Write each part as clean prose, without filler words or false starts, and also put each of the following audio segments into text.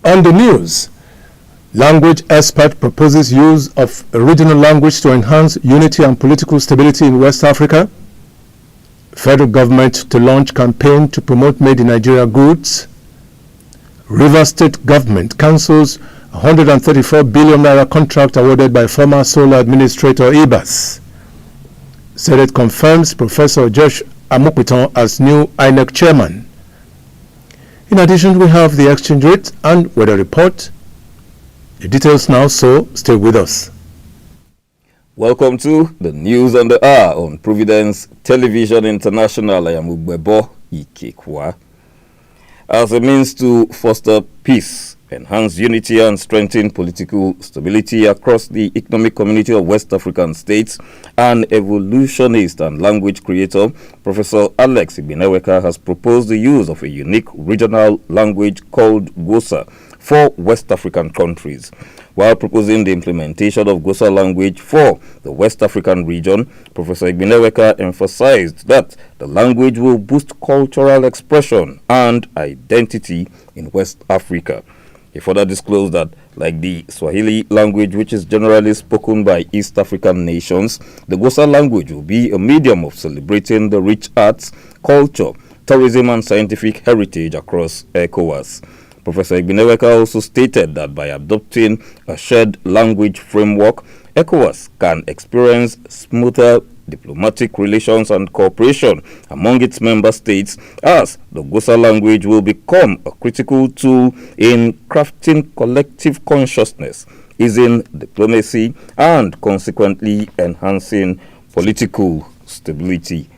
On the news, language expert proposes use of a regional language to enhance unity and political stability in West Africa. Federal government to launch campaign to promote made in Nigeria goods. Rivers State government cancels 134 billion naira contract awarded by former solar administrator Ecowas. Senate confirms Professor Josh Amopiton as new INEC chairman. In addition, we have the exchange rate and weather report. The details now, so stay with us. Welcome to the News on the Hour on Providence Television International. I am Ugbebo Ikekwa. As a means to foster peace, enhance unity and strengthen political stability across the economic community of West African states, an evolutionist and language creator, Professor Alex Ibineweka, has proposed the use of a unique regional language called Gosa for West African countries. While proposing the implementation of Gosa language for the West African region, Professor Ibineweka emphasized that the language will boost cultural expression and identity in West Africa. He further disclosed that, like the Swahili language, which is generally spoken by East African nations, the Gosa language will be a medium of celebrating the rich arts, culture, tourism, and scientific heritage across Ecowas. Professor Ibineweka also stated that by adopting a shared language framework, Ecowas can experience smoother diplomatic relations and cooperation among its member states, as the Gosa language will become a critical tool in crafting collective consciousness, easing diplomacy, and consequently enhancing political stability.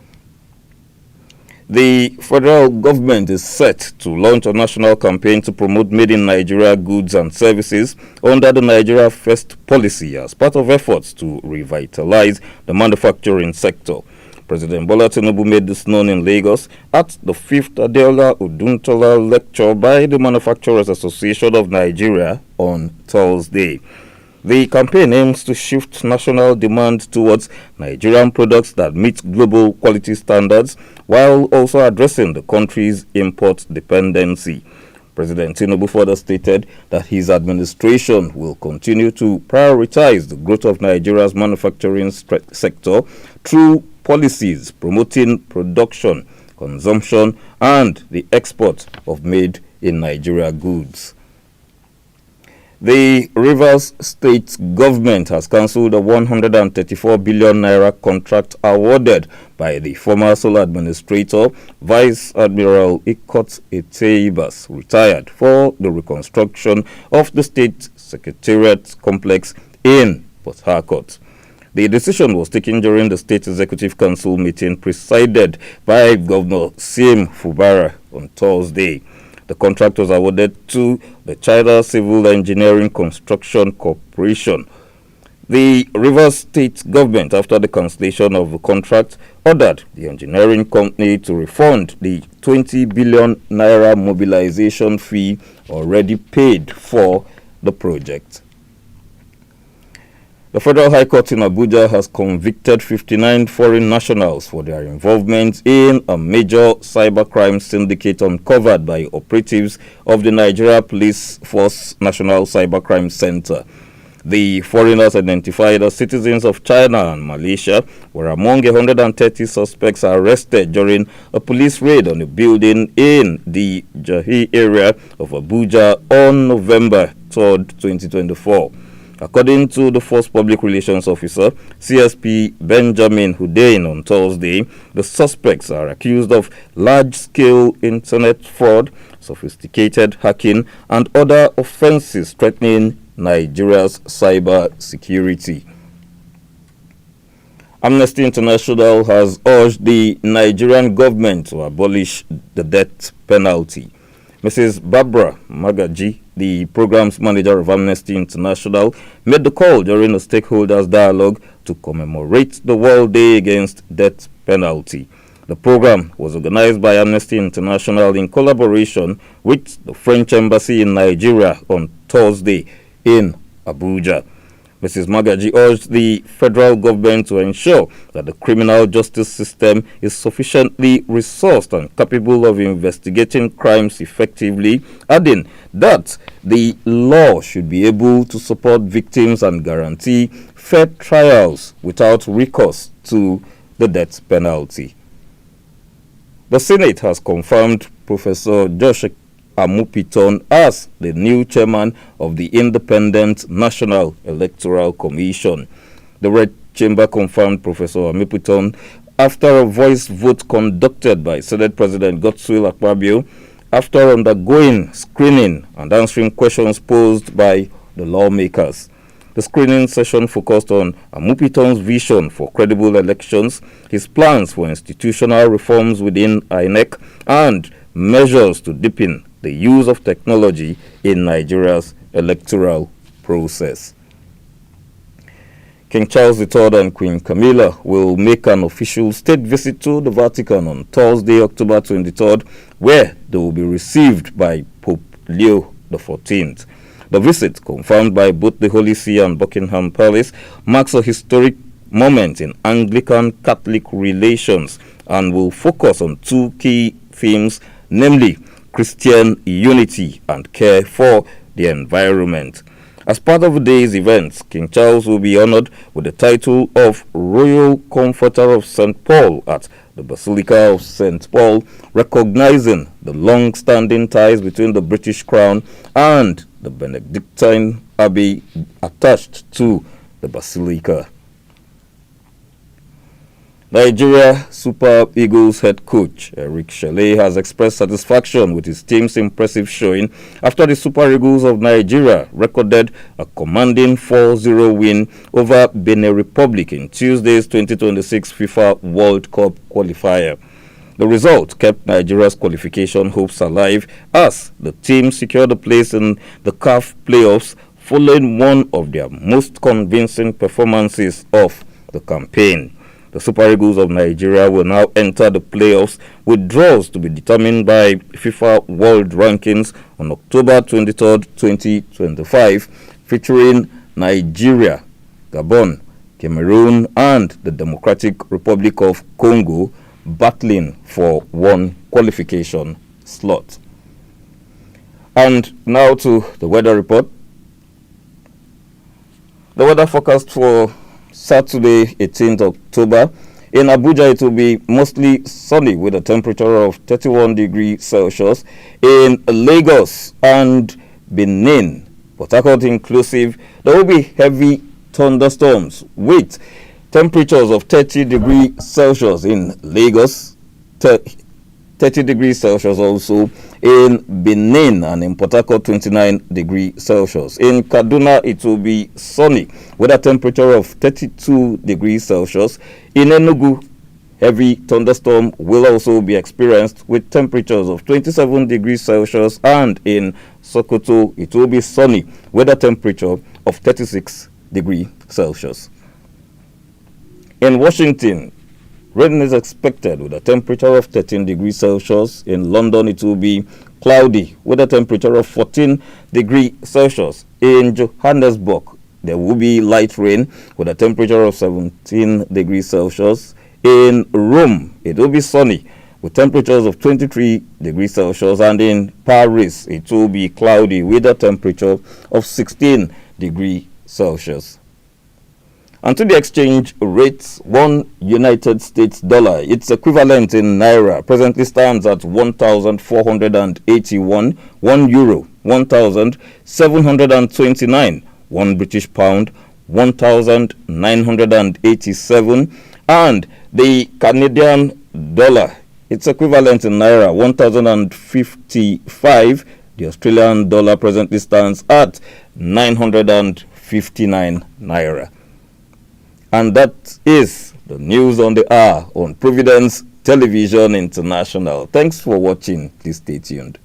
The federal government is set to launch a national campaign to promote made in Nigeria goods and services under the Nigeria First policy as part of efforts to revitalize the manufacturing sector. President Bola Tinubu made this known in Lagos at the 5th Adeola Oduntola lecture by the Manufacturers Association of Nigeria on Thursday. The campaign aims to shift national demand towards Nigerian products that meet global quality standards, while also addressing the country's import dependency. President Tinubu further stated that his administration will continue to prioritize the growth of Nigeria's manufacturing sector through policies promoting production, consumption, and the export of made in Nigeria goods. The Rivers State government has cancelled a 134 billion naira contract awarded by the former solar administrator, Vice Admiral Ikot Eteibas, retired, for the reconstruction of the state secretariat complex in Port Harcourt. The decision was taken during the State Executive Council meeting presided by Governor Sim Fubara on Thursday. The contract was awarded to the China Civil Engineering Construction Corporation. The Rivers State government, after the cancellation of the contract, ordered the engineering company to refund the 20 billion naira mobilization fee already paid for the project. The Federal High Court in Abuja has convicted 59 foreign nationals for their involvement in a major cybercrime syndicate uncovered by operatives of the Nigeria Police Force National Cybercrime Center. The foreigners, identified as citizens of China and Malaysia, were among 130 suspects arrested during a police raid on a building in the Jahi area of Abuja on November 3rd, 2024. According to the Force Public Relations Officer, CSP Benjamin Hudain, on Thursday, the suspects are accused of large-scale internet fraud, sophisticated hacking, and other offenses threatening Nigeria's cyber security. Amnesty International has urged the Nigerian government to abolish the death penalty. Mrs. Barbara Magaji, the programs manager of Amnesty International, made the call during a stakeholders dialogue to commemorate the World Day Against Death Penalty. The program was organized by Amnesty International in collaboration with the French Embassy in Nigeria on Thursday in Abuja. Mrs. Magaji urged the federal government to ensure that the criminal justice system is sufficiently resourced and capable of investigating crimes effectively, adding that the law should be able to support victims and guarantee fair trials without recourse to the death penalty. The Senate has confirmed Professor Josh Amupiton as the new chairman of the Independent National Electoral Commission. The Red Chamber confirmed Professor Amupiton after a voice vote conducted by Senate President Godswill Akpabio after undergoing screening and answering questions posed by the lawmakers. The screening session focused on Amupiton's vision for credible elections, his plans for institutional reforms within INEC, and measures to deepen the use of technology in Nigeria's electoral process. King Charles III and Queen Camilla will make an official state visit to the Vatican on Thursday, October 23rd, where they will be received by Pope Leo XIV. The visit, confirmed by both the Holy See and Buckingham Palace, marks a historic moment in Anglican-Catholic relations and will focus on two key themes, namely Christian unity and care for the environment. As part of the day's events, King Charles will be honored with the title of Royal Comforter of St. Paul at the Basilica of St. Paul, recognizing the long-standing ties between the British Crown and the Benedictine Abbey attached to the Basilica. Nigeria Super Eagles head coach Eric Shelley has expressed satisfaction with his team's impressive showing after the Super Eagles of Nigeria recorded a commanding 4-0 win over Benin Republic in Tuesday's 2026 FIFA World Cup qualifier. The result kept Nigeria's qualification hopes alive as the team secured a place in the CAF playoffs following one of their most convincing performances of the campaign. The Super Eagles of Nigeria will now enter the playoffs with draws to be determined by FIFA World Rankings on October 23rd, 2025, featuring Nigeria, Gabon, Cameroon, and the Democratic Republic of Congo battling for one qualification slot. And now to the weather report. The weather forecast for Saturday, 18th October. In Abuja, it will be mostly sunny with a temperature of 31 degrees Celsius. In Lagos and Benin, Port Harcourt inclusive, there will be heavy thunderstorms with temperatures of 30 degrees Celsius in Lagos, 30 degrees Celsius also in Benin, and in Port Harcourt 29 degrees Celsius. In Kaduna, it will be sunny with a temperature of 32 degrees Celsius. In Enugu, heavy thunderstorm will also be experienced with temperatures of 27 degrees Celsius, and in Sokoto, it will be sunny with a temperature of 36 degrees Celsius. In Washington, rain is expected with a temperature of 13 degrees Celsius. In London, it will be cloudy with a temperature of 14 degrees Celsius. In Johannesburg, there will be light rain with a temperature of 17 degrees Celsius. In Rome, it will be sunny with temperatures of 23 degrees Celsius. And in Paris, it will be cloudy with a temperature of 16 degrees Celsius. And to the exchange rates, one United States dollar, its equivalent in naira, presently stands at 1,481, 1 euro, 1,729, 1 British pound, 1,987, and the Canadian dollar, its equivalent in naira, 1,055. The Australian dollar presently stands at 959 naira. And that is the news on the hour on Providence Television International. Thanks for watching. Please stay tuned.